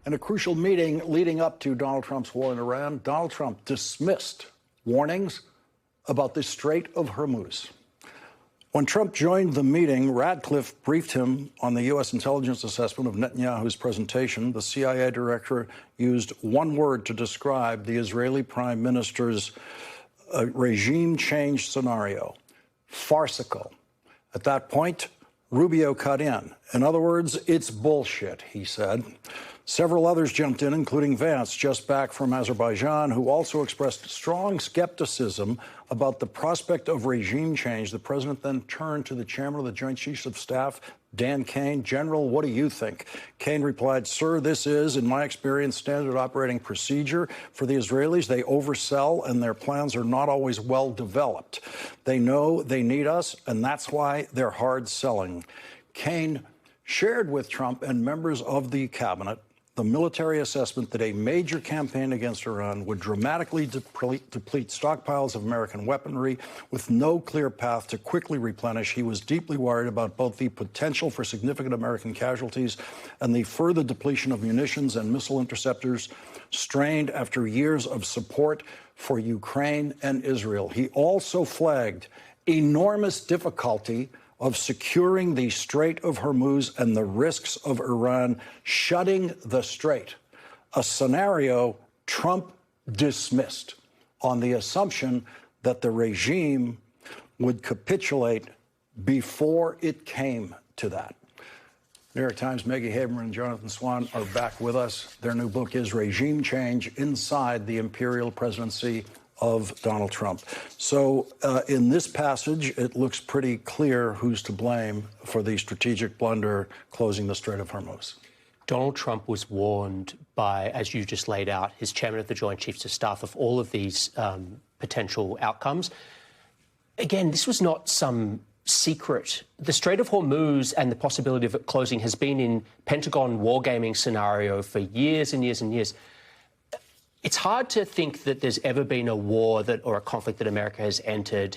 In a crucial meeting leading up to Donald Trump's war in Iran, Donald Trump dismissed warnings about the Strait of Hormuz. When Trump joined the meeting, Radcliffe briefed him on the U.S. intelligence assessment of Netanyahu's presentation. The CIA director used one word to describe the Israeli prime minister's regime change scenario: farcical. At that point, Rubio cut in. In other words, it's bullshit, he said. Several others jumped in, including Vance, just back from Azerbaijan, who also expressed strong skepticism about the prospect of regime change. The president then turned to the chairman of the Joint Chiefs of Staff, Dan Kane. General, what do you think? Kane replied, "Sir, this is, in my experience, standard operating procedure for the Israelis. They oversell, and their plans are not always well developed. They know they need us, and that's why they're hard selling." Kane shared with Trump and members of the cabinet the military assessment that a major campaign against Iran would dramatically deplete stockpiles of American weaponry with no clear path to quickly replenish. He was deeply worried about both the potential for significant American casualties and the further depletion of munitions and missile interceptors strained after years of support for Ukraine and Israel. He also flagged enormous difficulty of securing the Strait of Hormuz and the risks of Iran shutting the strait, a scenario Trump dismissed on the assumption that the regime would capitulate before it came to that. New York Times' Maggie Haberman and Jonathan Swan are back with us. Their new book is Regime Change Inside the Imperial Presidency of Donald Trump. So in this passage, it looks pretty clear who's to blame for the strategic blunder closing the Strait of Hormuz. Donald Trump was warned by, as you just laid out, his chairman of the Joint Chiefs of Staff of all of these potential outcomes. Again, this was not some secret. The Strait of Hormuz and the possibility of it closing has been in Pentagon wargaming scenario for years and years and years. It's hard to think that there's ever been a war or a conflict that America has entered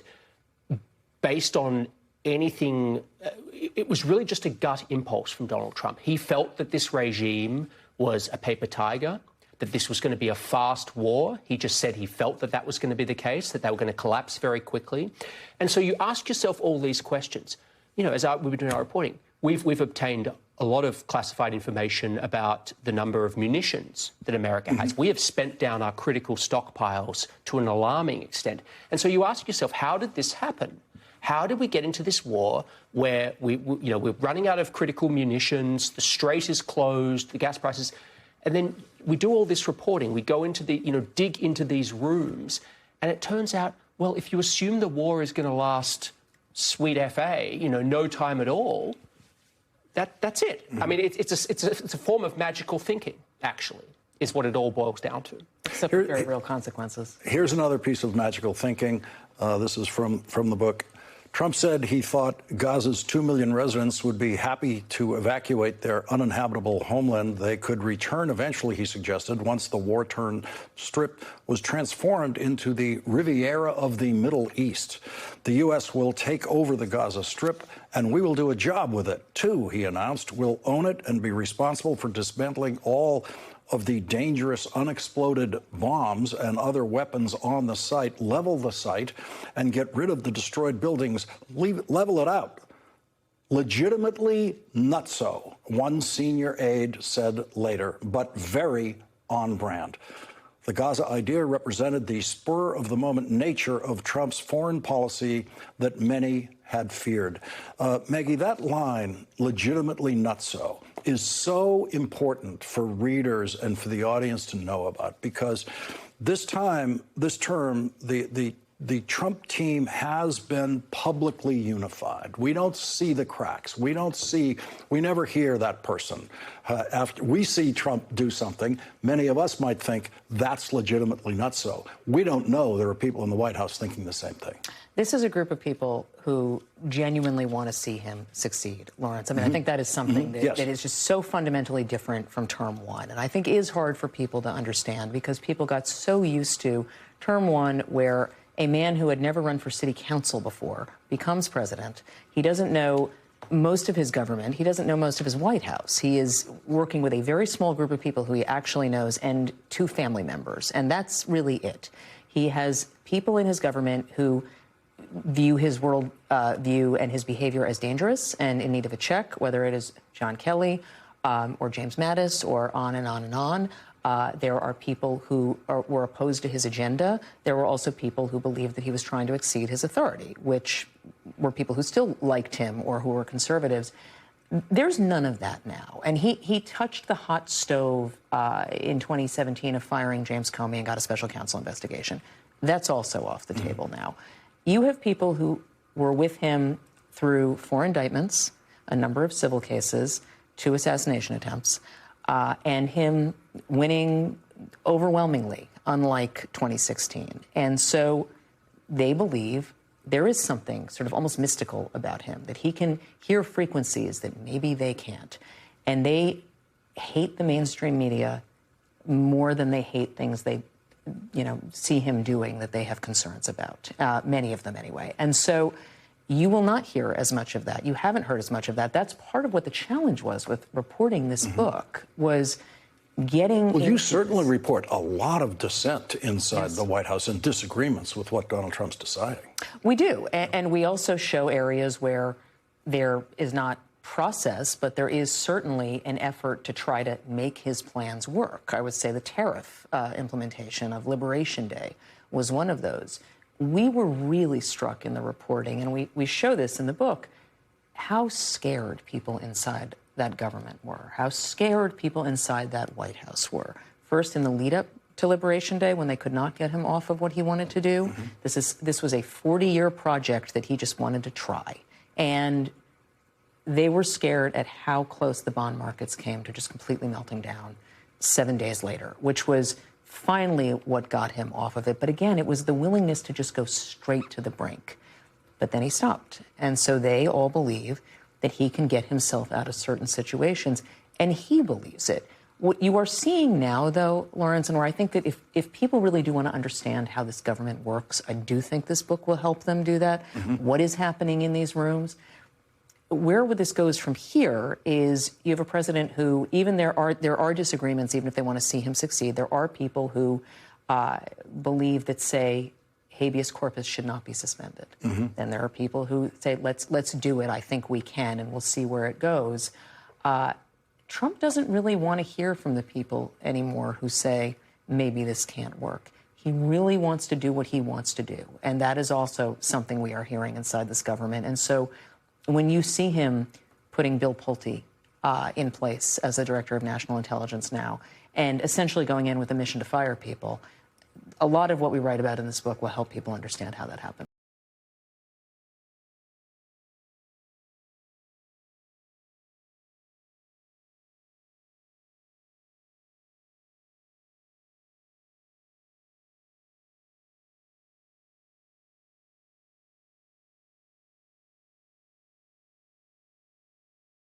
based on anything. It was really just a gut impulse from Donald Trump. He felt that this regime was a paper tiger, that this was going to be a fast war. He just said he felt that that was going to be the case, that they were going to collapse very quickly. And so you ask yourself all these questions. You know, as we've been doing our reporting, we've obtained a lot of classified information about the number of munitions that America has. We have spent down our critical stockpiles to an alarming extent. And so you ask yourself, how did this happen? How did we get into this war where we're running out of critical munitions, the strait is closed, the gas prices, and then we do all this reporting, we go into dig into these rooms, and it turns out, well, if you assume the war is going to last sweet FA, no time at all, that's it. I mean, it's a form of magical thinking, actually, is what it all boils down to. Except for very real consequences. Here's another piece of magical thinking. This is from the book. Trump said he thought Gaza's 2 million residents would be happy to evacuate their uninhabitable homeland. They could return eventually, he suggested, once the war-torn strip was transformed into the Riviera of the Middle East. The U.S. will take over the Gaza Strip, and we will do a job with it, too, he announced. We'll own it and be responsible for dismantling all of the dangerous unexploded bombs and other weapons on the site, level the site, and get rid of the destroyed buildings, level it out. Legitimately nutso, one senior aide said later, but very on brand. The Gaza idea represented the spur-of-the-moment nature of Trump's foreign policy that many had feared. Maggie, that line, legitimately nutso, is so important for readers and for the audience to know about, because this term, the Trump team has been publicly unified. We don't see the cracks. We never hear that person. After we see Trump do something, many of us might think that's legitimately nutso. We don't know there are people in the White House thinking the same thing. This is a group of people who genuinely want to see him succeed, Lawrence. I mean, I think that is something that is just so fundamentally different from term one. And I think is hard for people to understand because people got so used to term one where a man who had never run for city council before becomes president. He doesn't know most of his government. He doesn't know most of his White House. He is working with a very small group of people who he actually knows and 2 family members, and that's really it. He has people in his government who view his world view and his behavior as dangerous and in need of a check, whether it is John Kelly or James Mattis or on and on and on. There are people who were opposed to his agenda. There were also people who believed that he was trying to exceed his authority, which were people who still liked him or who were conservatives. There's none of that now. And he touched the hot stove in 2017 of firing James Comey and got a special counsel investigation. That's also off the table now. You have people who were with him through 4 indictments, a number of civil cases, 2 assassination attempts, and him winning overwhelmingly, unlike 2016. And so they believe there is something sort of almost mystical about him, that he can hear frequencies that maybe they can't. And they hate the mainstream media more than they hate things they, see him doing that they have concerns about, many of them anyway. And so you will not hear as much of that. You haven't heard as much of that. That's part of what the challenge was with reporting this book, was getting... Well, you certainly report a lot of dissent inside the White House and disagreements with what Donald Trump's deciding. We do. And we also show areas where there is not process, but there is certainly an effort to try to make his plans work. I would say the tariff implementation of Liberation Day was one of those. We were really struck in the reporting, and we show this in the book, how scared people inside that government were, how scared people inside that White House were. First, in the lead up to Liberation Day, when they could not get him off of what he wanted to do. This was a 40-year project that he just wanted to try. And they were scared at how close the bond markets came to just completely melting down 7 days later, which was finally what got him off of it. But again, it was the willingness to just go straight to the brink. But then he stopped. And so they all believe that he can get himself out of certain situations, and he believes it. What you are seeing now, though, Lawrence, and where I think that if people really do want to understand how this government works, I do think this book will help them do that. What is happening in these rooms? Where this goes from here is you have a president who, even there are disagreements, even if they want to see him succeed. There are people who believe that, say, habeas corpus should not be suspended. And there are people who say, let's do it. I think we can, and we'll see where it goes. Trump doesn't really want to hear from the people anymore who say, maybe this can't work. He really wants to do what he wants to do. And that is also something we are hearing inside this government. And so when you see him putting Bill Pulte in place as the director of national intelligence now, and essentially going in with a mission to fire people, a lot of what we write about in this book will help people understand how that happened.